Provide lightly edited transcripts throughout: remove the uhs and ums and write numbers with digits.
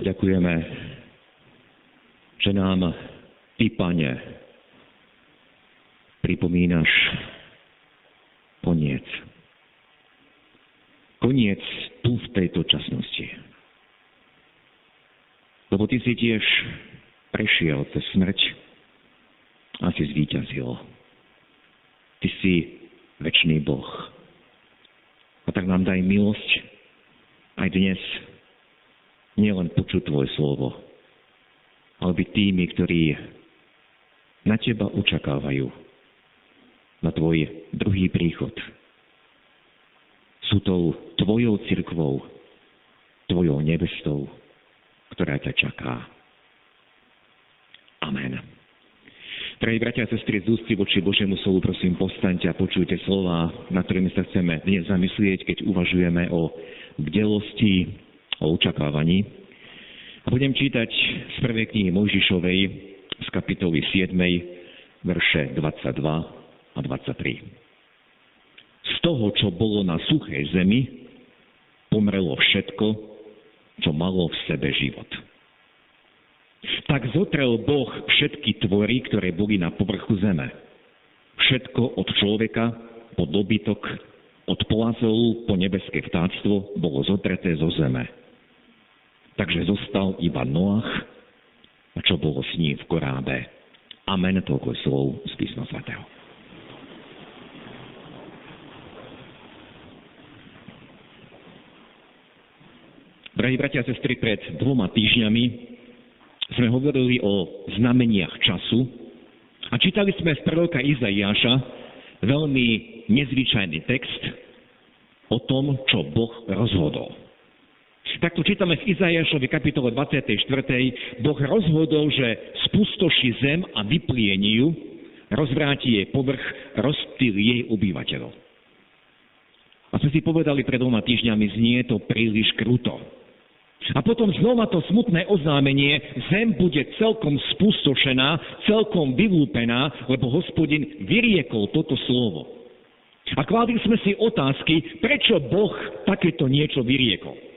Ďakujeme, že nám Ty, Pane, pripomínaš koniec. Koniec tu v tejto časnosti. Lebo Ty si tiež prešiel cez smrť a si zvíťazil. Ty si večný Boh. A tak nám daj milosť aj dnes nielen počuť Tvoje slovo, ale byť tými, ktorí na Teba očakávajú, na Tvoj druhý príchod. Sú tou Tvojou cirkvou, Tvojou nevestou, ktorá ťa čaká. Amen. Drahí bratia a sestry, z úcty voči Božiemu slovu, prosím, povstaňte a počujte slova, na ktorými sa chceme dnes zamyslieť, keď uvažujeme o bdelosti, o očakávaní. A budem čítať z prvej knihy Mojžišovej z kapitoly 7, verše 22 a 23. Z toho, čo bolo na suchej zemi, pomrelo všetko, čo malo v sebe život. Tak zotrel Boh všetky tvory, ktoré boli na povrchu zeme. Všetko od človeka po dobytok, od plazov po nebeské vtáctvo bolo zotreté zo zeme. Takže zostal iba Noach a čo bolo s ním v korábe. Amen, toľko slov z písma svätého. Drahí bratia a sestry, pred 2 týždňami sme hovorili o znameniach času a čítali sme z proroka Izaiáša veľmi nezvyčajný text o tom, čo Boh rozhodol. Takto čítame v Izaiášovi kapitole 24. Boh rozhodol, že spustoší zem a vyplieni ju, rozvráti jej povrch, rozptýli jej obyvateľov. A sme si povedali pred 2 týždňami, znie to príliš kruto. A potom znova to smutné oznámenie, zem bude celkom spustošená, celkom vylúpená, lebo Hospodin vyriekol toto slovo. A kládli sme si otázky, prečo Boh takéto niečo vyriekol.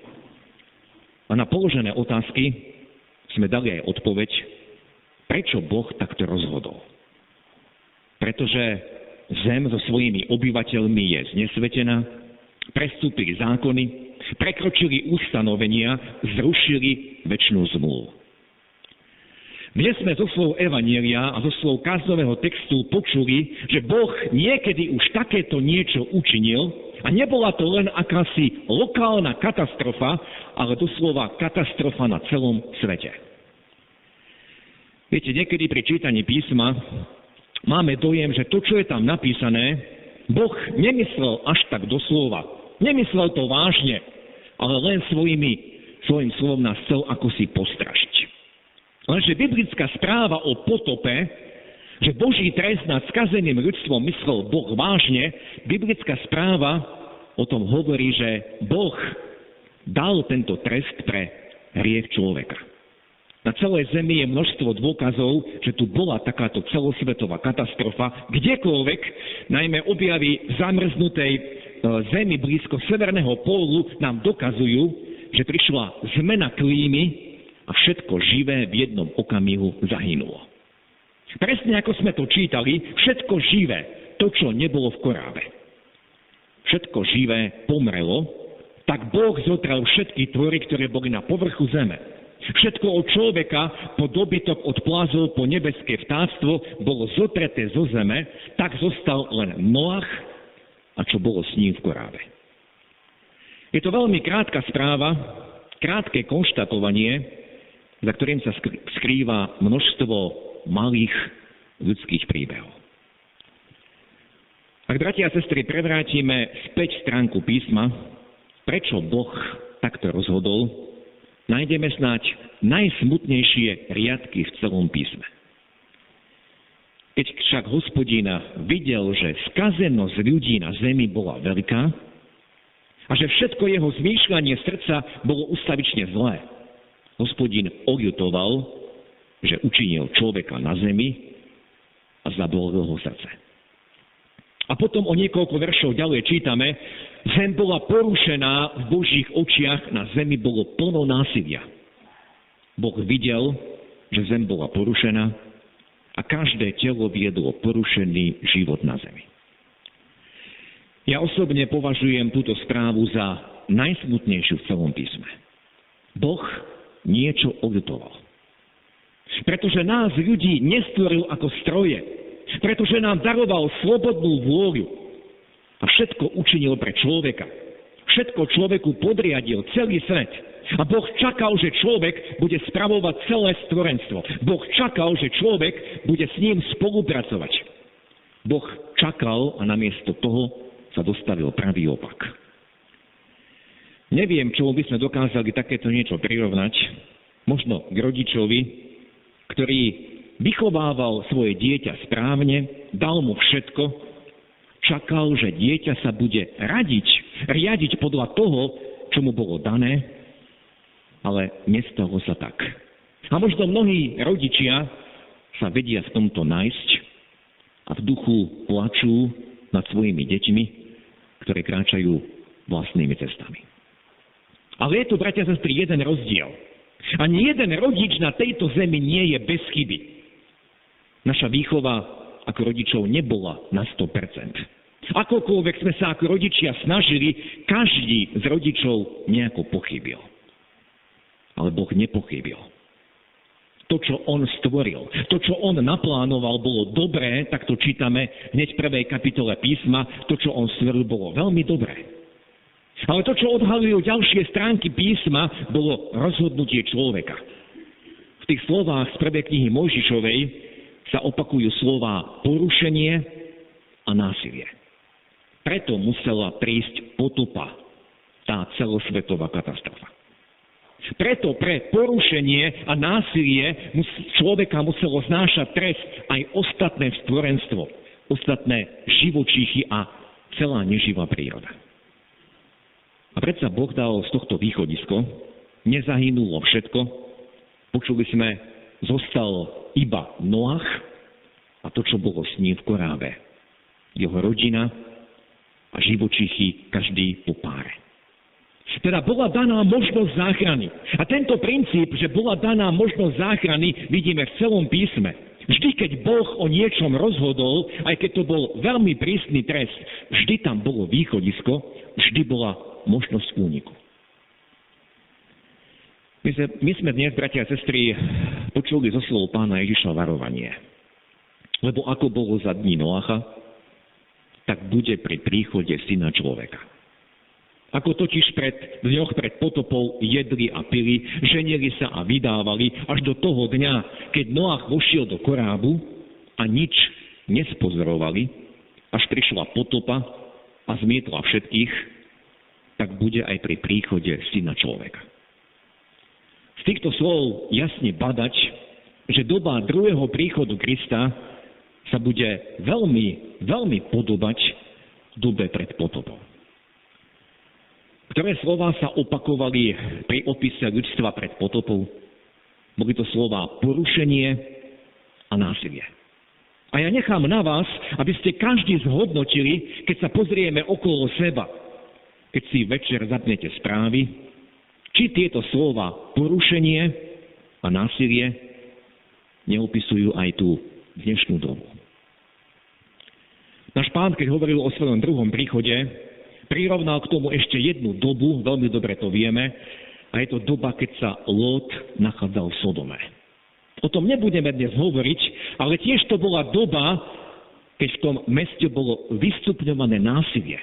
A na položené otázky sme dali aj odpoveď, prečo Boh takto rozhodol. Pretože zem so svojimi obyvateľmi je znesvetená, prestúpili zákony, prekročili ustanovenia, zrušili večnú zmluvu. Dnes sme zo slov Evanjelia a zo slov káznového textu počuli, že Boh niekedy už takéto niečo učinil a nebola to len akási lokálna katastrofa, ale doslova katastrofa na celom svete. Viete, niekedy pri čítaní písma máme dojem, že to, čo je tam napísané, Boh nemyslel až tak doslova. Nemyslel to vážne, ale len svojim slovom nás chcel ako si postrašiť. Lenže biblická správa o potope, že Boží trest nad skazeným ľudstvom myslel Boh vážne, biblická správa o tom hovorí, že Boh dal tento trest pre hriech človeka. Na celej zemi je množstvo dôkazov, že tu bola takáto celosvetová katastrofa. Kdekoľvek, najmä objavy zamrznutej zemi blízko severného pólu nám dokazujú, že prišla zmena klímy a všetko živé v jednom okamihu zahynulo. Presne ako sme to čítali, všetko živé, to, čo nebolo v korábe. Všetko živé pomrelo, tak Boh zotrel všetky tvory, ktoré boli na povrchu zeme. Všetko od človeka, po dobytok, od plazov, po nebeské vtáctvo bolo zotreté zo zeme, tak zostal len Noach a čo bolo s ním v korábe. Je to veľmi krátka správa, krátke konštatovanie, za ktorým sa skrýva množstvo malých ľudských príbehov. Ak, bratia a sestry, prevrátime späť stránku písma, prečo Boh takto rozhodol, nájdeme snáď najsmutnejšie riadky v celom písme. Keď však Hospodin videl, že skazenosť ľudí na zemi bola veľká a že všetko jeho zmýšľanie srdca bolo ustavične zlé, Hospodin oľutoval, že učinil človeka na zemi a zabolelo ho srdce. A potom o niekoľko veršov ďalej čítame, zem bola porušená v Božích očiach, na zemi bolo plno násilia. Boh videl, že zem bola porušená a každé telo viedlo porušený život na zemi. Ja osobne považujem túto správu za najsmutnejšiu v celom písme. Boh niečo oľutoval. Pretože nás ľudí nestvoril ako stroje, pretože nám daroval slobodnú vôľu a všetko učinil pre človeka. Všetko človeku podriadil, celý svet. A Boh čakal, že človek bude spravovať celé stvorenstvo. Boh čakal, že človek bude s ním spolupracovať. Boh čakal a namiesto toho sa dostavil pravý opak. Neviem, čomu by sme dokázali takéto niečo prirovnať. Možno k rodičovi, ktorý vychovával svoje dieťa správne, dal mu všetko, čakal, že dieťa sa bude riadiť podľa toho, čo mu bolo dané, ale nestalo sa tak. A možno mnohí rodičia sa vedia v tomto nájsť a v duchu plačú nad svojimi deťmi, ktoré kráčajú vlastnými cestami. Ale je tu, bratia a sestry, jeden rozdiel. Ani jeden rodič na tejto zemi nie je bez chyby. Naša výchova ako rodičov nebola na 100%. Akokoľvek sme sa ako rodičia snažili, každý z rodičov nejako pochybil. Ale Boh nepochybil. To, čo on stvoril, to, čo on naplánoval, bolo dobré, tak to čítame hneď v prvej kapitole písma, to, čo on stvoril, bolo veľmi dobré. Ale to, čo odhalujú ďalšie stránky písma, bolo rozhodnutie človeka. V tých slovách z prvej knihy Mojžišovej sa opakujú slová porušenie a násilie. Preto musela prísť potopa, tá celosvetová katastrofa. Preto pre porušenie a násilie človeka muselo znášať trest aj ostatné stvorenstvo, ostatné živočíchy a celá neživá príroda. A predsa Boh dal z tohto východisko, nezahynulo všetko, počuli sme, zostal iba Noach a to, čo bolo s ním v korábe. Jeho rodina a živočíchy, každý po páre. Teda bola daná možnosť záchrany. A tento princíp, že bola daná možnosť záchrany, vidíme v celom písme. Vždy, keď Boh o niečom rozhodol, aj keď to bol veľmi prísny trest, vždy tam bolo východisko, vždy bola možnosť úniku. My sme dnes, bratia a sestry, počuli zo slov Pána Ježiša varovanie. Lebo ako bolo za dní Noacha, tak bude pri príchode Syna človeka. Ako totiž v dňoch pred potopou jedli a pili, ženili sa a vydávali, až do toho dňa, keď Noach vošiel do korábu a nič nespozorovali, až prišla potopa a zmietla všetkých, tak bude aj pri príchode Syna človeka. Z týchto slov jasne badať, že doba druhého príchodu Krista sa bude veľmi, veľmi podobať dobe pred potopou. Ktoré slová sa opakovali pri opise ľudstva pred potopou? Boli to slová porušenie a násilie. A ja nechám na vás, aby ste každý zhodnotili, keď sa pozrieme okolo seba, keď si večer zapnete správy, či tieto slova porušenie a násilie neopisujú aj tú dnešnú dobu. Náš Pán, keď hovoril o svojom druhom príchode, prirovnal k tomu ešte jednu dobu, veľmi dobre to vieme, a je to doba, keď sa Lót nachádzal v Sodome. O tom nebudeme dnes hovoriť, ale tiež to bola doba, keď v tom meste bolo vystupňované násilie.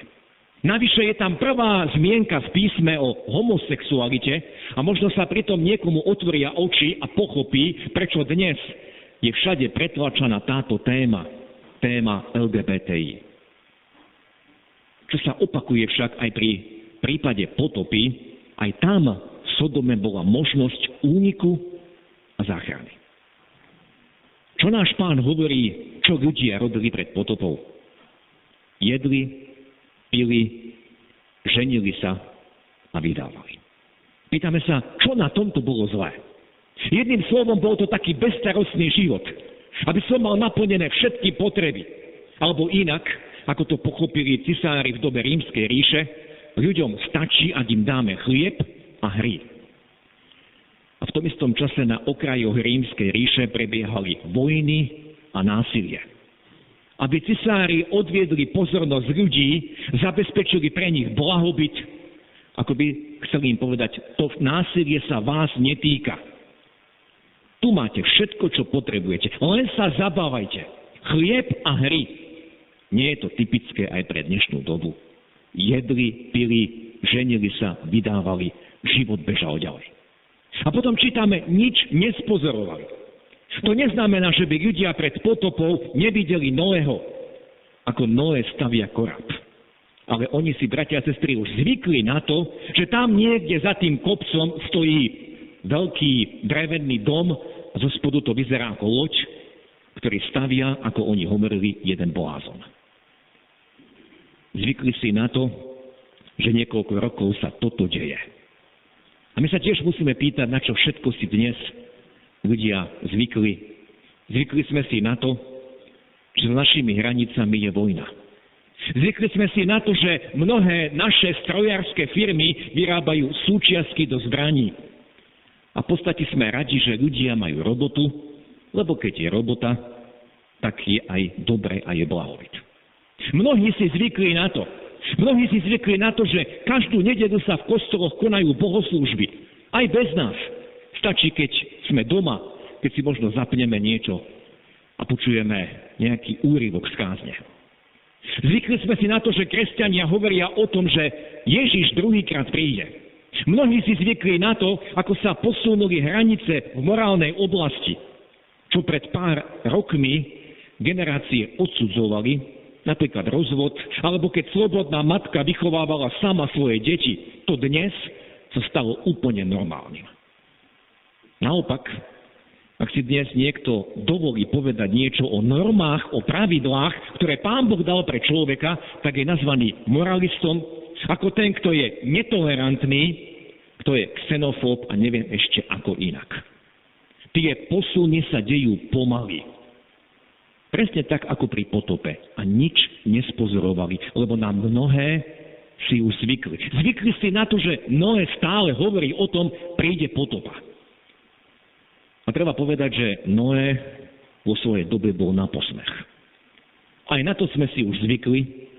Navyše je tam prvá zmienka v písme o homosexualite a možno sa pritom niekomu otvoria oči a pochopí, prečo dnes je všade pretlačaná táto téma LGBTI. Čo sa opakuje však aj pri prípade potopy, aj tam v Sodome bola možnosť úniku a záchrany. Čo náš Pán hovorí, čo ľudia robili pred potopou? Jedli, pili, ženili sa a vydávali. Pýtame sa, čo na tomto bolo zlé? Jedným slovom, bol to taký bezstarostný život, aby som mal naplnené všetky potreby. Alebo inak, ako to pochopili cisári v dobe Rímskej ríše, ľuďom stačí, ak im dáme chlieb a hry. A v tom istom čase na okrajoch Rímskej ríše prebiehali vojny a násilie. Aby cisári odviedli pozornosť ľudí, zabezpečili pre nich blahobyt, ako by chceli im povedať, to násilie sa vás netýka. Tu máte všetko, čo potrebujete. Len sa zabávajte. Chlieb a hry. Nie je to typické aj pre dnešnú dobu. Jedli, pili, ženili sa, vydávali, život bežal ďalej. A potom čítame, nič nespozorovali. To neznamená, že by ľudia pred potopou nevideli Noého, ako Noé stavia korab. Ale oni si, bratia a sestry, už zvykli na to, že tam niekde za tým kopcom stojí veľký drevený dom a zo spodu to vyzerá ako loď, ktorý stavia, ako oni hovorili, jeden blázon. Zvykli si na to, že niekoľko rokov sa toto deje. A my sa tiež musíme pýtať, na čo všetko si dnes ľudia zvykli. Zvykli sme si na to, že s našimi hranicami je vojna. Zvykli sme si na to, že mnohé naše strojárske firmy vyrábajú súčiastky do zbraní. A v podstate sme radi, že ľudia majú robotu, lebo keď je robota, tak je aj dobre a je blahobyt. Mnohí si zvykli na to, že každú nedeľu sa v kostoloch konajú bohoslúžby. Aj bez nás. Stačí, keď sme doma, keď si možno zapneme niečo a počujeme nejaký úryvok z kázne. Zvykli sme si na to, že kresťania hovoria o tom, že Ježiš druhýkrát príde. Mnohí si zvykli na to, ako sa posunuli hranice v morálnej oblasti, čo pred pár rokmi generácie odsudzovali, napríklad rozvod, alebo keď slobodná matka vychovávala sama svoje deti, to dnes sa stalo úplne normálnym. Naopak, ak si dnes niekto dovolí povedať niečo o normách, o pravidlách, ktoré Pán Boh dal pre človeka, tak je nazvaný moralistom, ako ten, kto je netolerantný, kto je xenofób a neviem ešte ako inak. Tie posuny sa dejú pomaly. Presne tak, ako pri potope. A nič nespozorovali, lebo na mnohé si už zvykli. Zvykli si na to, že Noé stále hovorí o tom, príde potopa. A treba povedať, že Noé vo svojej dobe bol na posmech. Aj na to sme si už zvykli,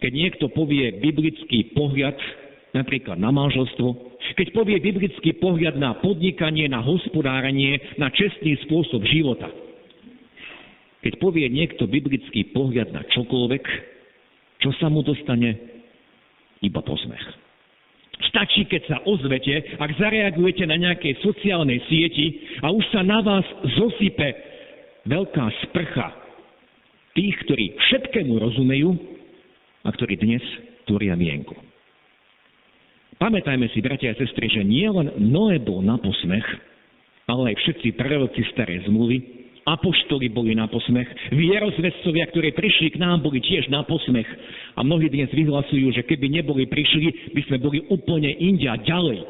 keď niekto povie biblický pohľad, napríklad na manželstvo, keď povie biblický pohľad na podnikanie, na hospodárenie, na čestný spôsob života. Keď povie niekto biblický pohľad na čokoľvek, čo sa mu dostane? Iba posmech. Stačí, keď sa ozvete, ak zareagujete na nejakej sociálnej sieti a už sa na vás zosype veľká sprcha tých, ktorí všetkému rozumejú a ktorí dnes tvoria mienku. Pamätajme si, bratia a sestry, že nie len Noé bol na posmech, ale aj všetci proroci starej zmluvy, apoštoli boli na posmech, vierozvedcovia, ktorí prišli k nám, boli tiež na posmech. A mnohí dnes vyhlasujú, že keby neboli prišli, by sme boli úplne inde a ďalej.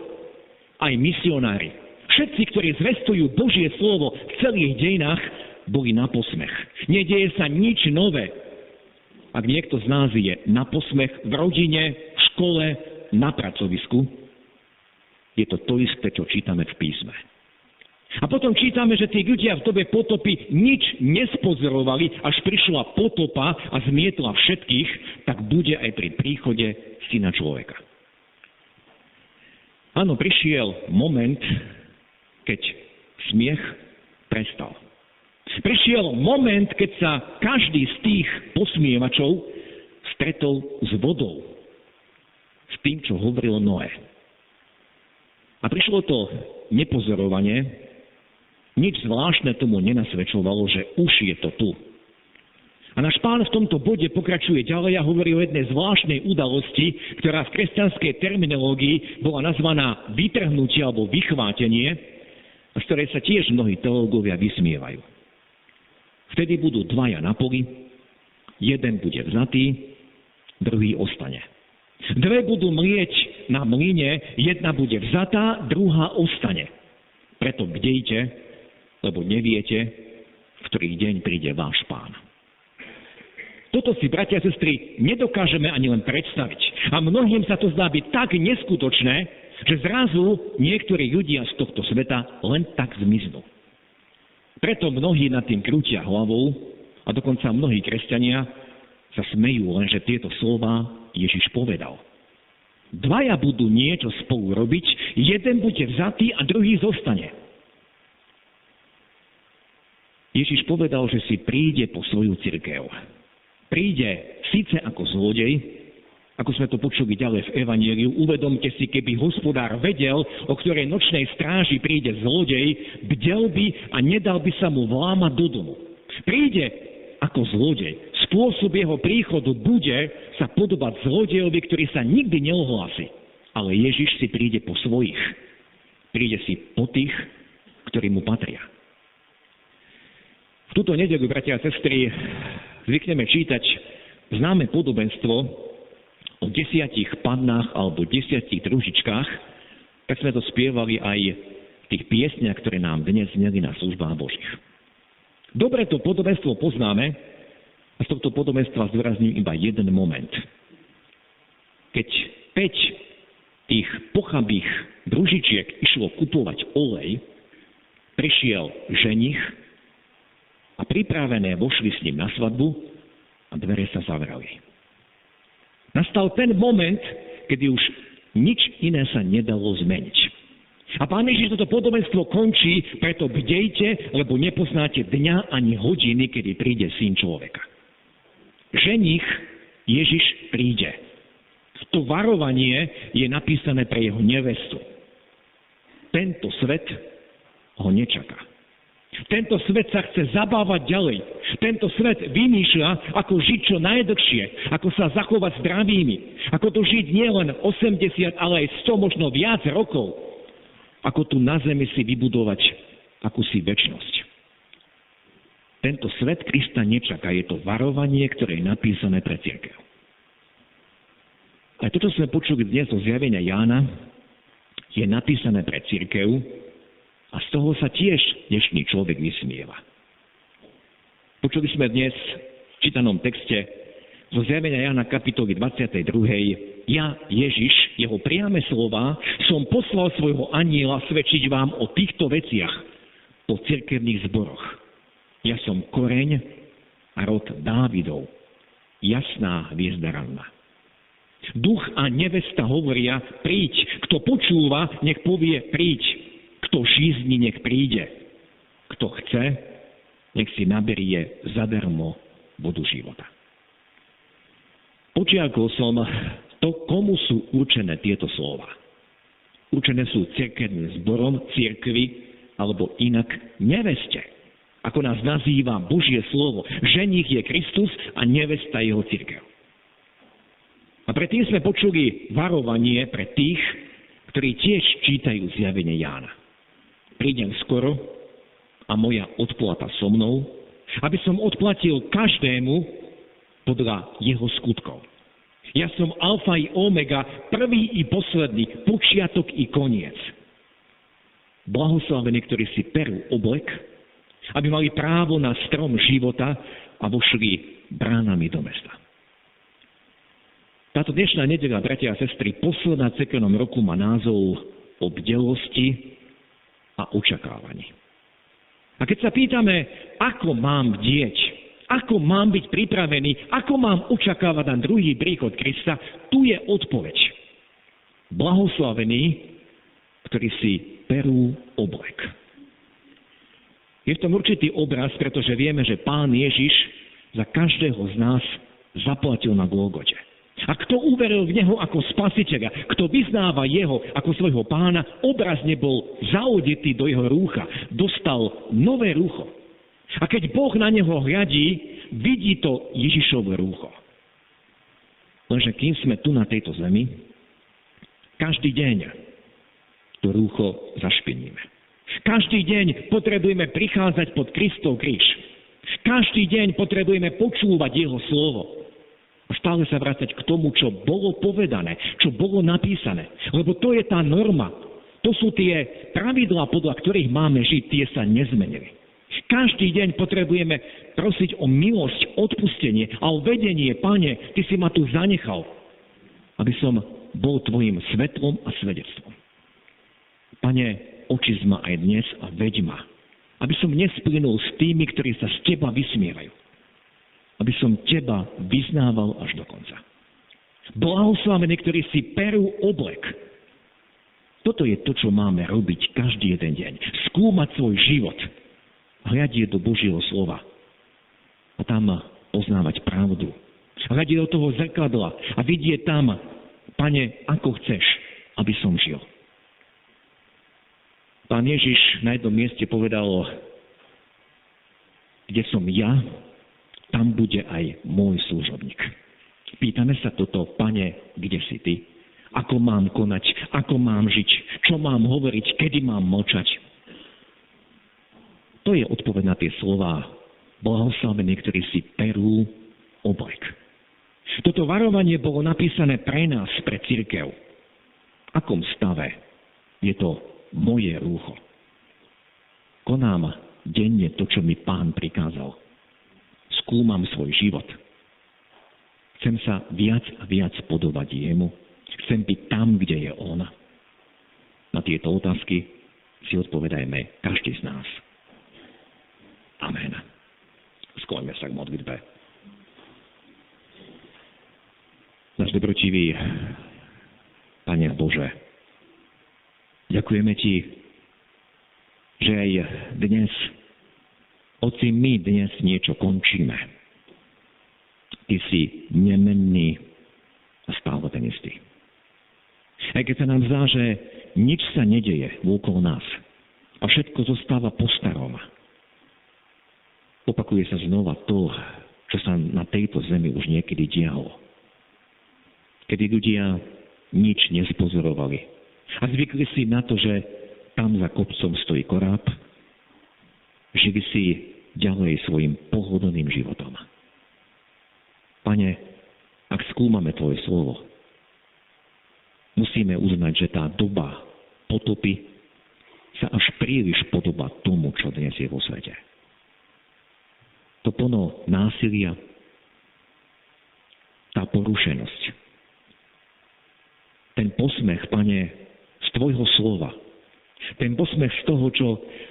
Aj misionári. Všetci, ktorí zvestujú Božie slovo v celých dejinách, boli na posmech. Nedieje sa nič nové. Ak niekto z nás je na posmech v rodine, v škole, na pracovisku, je to to isté, čo čítame v písme. A potom čítame, že tí ľudia v dobe potopy nič nespozorovali, až prišla potopa a zmietla všetkých, tak bude aj pri príchode Syna človeka. Áno, prišiel moment, keď smiech prestal. Prišiel moment, keď sa každý z tých posmievačov stretol s vodou. S tým, čo hovoril Noé. A prišlo to nepozorovanie. Nič zvláštne tomu nenasvedčovalo, že už je to tu. A náš Pán v tomto bode pokračuje ďalej a hovorí o jednej zvláštnej udalosti, ktorá v kresťanskej terminológii bola nazvaná vytrhnutie alebo vychvátenie, z ktorej sa tiež mnohí teológovia vysmievajú. Vtedy budú dvaja na poli, jeden bude vzatý, druhý ostane. Dve budú mlieť na mlyne, jedna bude vzatá, druhá ostane. Preto bdejte, lebo neviete, v ktorý deň príde váš Pán. Toto si, bratia a sestry, nedokážeme ani len predstaviť. A mnohým sa to zdá byť tak neskutočné, že zrazu niektorí ľudia z tohto sveta len tak zmiznú. Preto mnohí nad tým krútia hlavou a dokonca mnohí kresťania sa smejú, lenže tieto slova Ježiš povedal. Dvaja budú niečo spolu robiť, jeden bude vzatý a druhý zostane. Ježiš povedal, že si príde po svoju cirkev. Príde síce ako zlodej, ako sme to počuli ďalej v Evanjeliu. Uvedomte si, keby hospodár vedel, o ktorej nočnej stráži príde zlodej, bdel by a nedal by sa mu vlámať do domu. Príde ako zlodej. Spôsob jeho príchodu bude sa podobať zlodejovi, ktorý sa nikdy neohlási. Ale Ježiš si príde po svojich. Príde si po tých, ktorí mu patria. V túto nedeľu, bratia a sestry, zvykneme čítať známe podobenstvo o 10 pannách alebo 10 družičkách, tak sme to spievali aj v tých piesniach, ktoré nám dnes zneli na službách Božích. Dobre to podobenstvo poznáme a z tohto podobenstva zdôrazním iba jeden moment. Keď 5 tých pochabých družičiek išlo kupovať olej, prišiel ženich a pripravené vošli s ním na svadbu a dvere sa zavrali. Nastal ten moment, kedy už nič iné sa nedalo zmeniť. A Pán Ježiš toto podobenstvo končí, preto bdejte, lebo nepoznáte dňa ani hodiny, kedy príde Syn človeka. Ženich Ježiš príde. To varovanie je napísané pre jeho nevestu. Tento svet ho nečaká. Tento svet sa chce zabávať ďalej. Tento svet vymýšľa, ako žiť čo najdlhšie, ako sa zachovať zdravými, ako to žiť nielen 80, ale aj 100, možno viac rokov, ako tu na zemi si vybudovať akúsi večnosť. Tento svet Krista nečaká. Je to varovanie, ktoré je napísané pre cirkev. A toto sme počuli dnes zo zjavenia Jána, je napísané pre cirkev, a z toho sa tiež dnešný človek vysmieva. Počuli sme dnes v čítanom texte zo zjavenia Jána kapitoly 22. Ja, Ježiš, jeho priame slova, som poslal svojho anjela svedčiť vám o týchto veciach po cirkevných zboroch. Ja som koreň a rod Dávidov, jasná hviezda ranná. Duch a nevesta hovoria, príď. Kto počúva, nech povie, príď. Kto žízni, nech príde. Kto chce, nech si naberie zadarmo vodu života. Počiarkol som to, komu sú určené tieto slova. Určené sú cirkevným zborom, cirkvi, alebo inak neveste. Ako nás nazýva Božie slovo. Ženích je Kristus a nevesta jeho cirkev. A predtým sme počuli varovanie pre tých, ktorí tiež čítajú zjavenie Jána. Prídem skoro a moja odplata so mnou, aby som odplatil každému podľa jeho skutkov. Ja som alfa i omega, prvý i posledný, počiatok i koniec. Blahoslavení, ktorí si perú oblek, aby mali právo na strom života a vošli bránami do mesta. Táto dnešná nedeľa, bratia a sestry, posledná v cirkevnom roku má názov o bdelosti a očakávaní. A keď sa pýtame, ako mám bdieť, ako mám byť pripravený, ako mám očakávať na druhý príchod Krista, tu je odpoveď. Blahoslavení, ktorí si perú oblek. Je v tom určitý obraz, pretože vieme, že Pán Ježiš za každého z nás zaplatil na Golgote. A kto uveril v Neho ako spasiteľa, kto vyznáva Jeho ako svojho Pána, obrazne bol zaodetý do Jeho rúcha, dostal nové rúcho. A keď Boh na neho hľadí, vidí to Ježišovo rúcho. Lenže kým sme tu na tejto zemi, každý deň to rúcho zašpiníme. Každý deň potrebujeme prichádzať pod Kristov kríž. Každý deň potrebujeme počúvať Jeho slovo. A stále sa vrácať k tomu, čo bolo povedané, čo bolo napísané. Lebo to je tá norma. To sú tie pravidlá, podľa ktorých máme žiť, tie sa nezmenili. Každý deň potrebujeme prosiť o milosť, odpustenie a o vedenie. Pane, Ty si ma tu zanechal, aby som bol Tvojim svetlom a svedectvom. Pane, očist ma aj dnes a veď ma, aby som nesplynul s tými, ktorí sa z Teba vysmievajú. Aby som Teba vyznával až do konca. Blahoslavení, ktorí si perú oblek. Toto je to, čo máme robiť každý jeden deň. Skúmať svoj život. Hľadieť do Božieho slova. A tam poznávať pravdu. Hľadieť do toho zrkadla a vidieť tam, Pane, ako chceš, aby som žil. Pán Ježiš na jednom mieste povedal, kde som ja, tam bude aj môj služobník. Pýtame sa toto, Pane, kde si Ty? Ako mám konať? Ako mám žiť? Čo mám hovoriť? Kedy mám mlčať? To je odpoveď na tie slová. Blahoslavení, ktorí si perú oblek. Toto varovanie bolo napísané pre nás, pre cirkev. V akom stave je to moje rúcho? Konám denne to, čo mi Pán prikázal. Skúmam svoj život. Chcem sa viac a viac podobať jemu. Chcem byť tam, kde je on. Na tieto otázky si odpovedajme každý z nás. Amen. Skloňme sa k modlitbe. Náš dobrotivý Pane Bože, ďakujeme Ti, že aj dnes, hoci my dnes niečo končíme, Ty si nemenný a stále ten istý. Aj keď sa nám zdá, že nič sa nedeje okolo nás a všetko zostáva po starom, opakuje sa znova to, čo sa na tejto zemi už niekedy dialo. Kedy ľudia nič nespozorovali a zvykli si na to, že tam za kopcom stojí koráb, žili si ďalej svojim pohodlným životom. Pane, ak skúmame Tvoje slovo, musíme uznať, že tá doba potopy sa až príliš podobá tomu, čo dnes je vo svete. To plno násilia, tá porušenosť, ten posmech, Pane, z Tvojho slova, ten posmech z toho, čo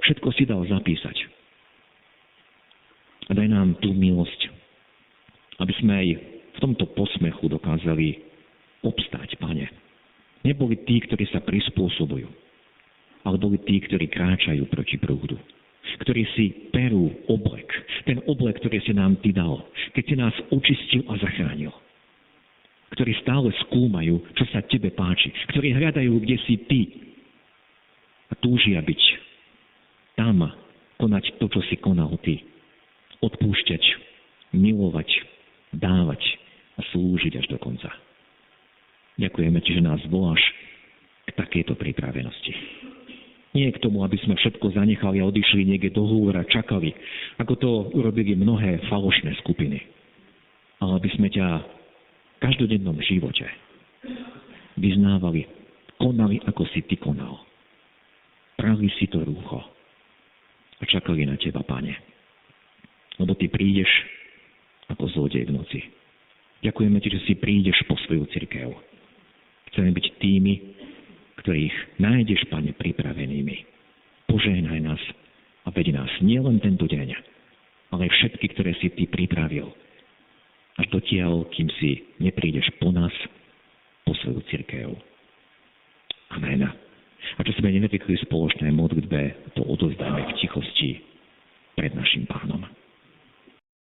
všetko si dal zapísať. A daj nám tú milosť, aby sme aj v tomto posmechu dokázali obstáť, Pane. Neboli tí, ktorí sa prispôsobujú, ale boli tí, ktorí kráčajú proti prúdu. Ktorí si perú oblek. Ten oblek, ktorý si nám Ty dal, keď si nás očistil a zachránil. Ktorí stále skúmajú, čo sa Tebe páči. Ktorí hľadajú, kde si Ty. A túžia byť tam, konať to, čo si konal Ty. Odpúšťať, milovať, dávať a slúžiť až do konca. Ďakujeme Ti, že nás voláš k takejto pripravenosti. Nie k tomu, aby sme všetko zanechali a odišli niekde do hôr a čakali, ako to urobili mnohé falošné skupiny. Ale aby sme ťa v každodennom živote vyznávali, konali, ako si Ty konal. Prali si to rúcho a čakali na Teba, Pane. Lebo Ty prídeš ako zlodej v noci. Ďakujeme Ti, že si prídeš po svoju cirkev. Chceme byť tými, ktorých nájdeš, Pane, pripravenými. Požehnaj nás a veď nás nielen tento deň, ale aj všetky, ktoré si Ty pripravil. Až dotiaľ, kým si neprídeš po nás, po svoju cirkev. Amen. A čo sme nevytvykli spoločnej modlitbe, to odovzdáme v tichosti pred našim Pánom.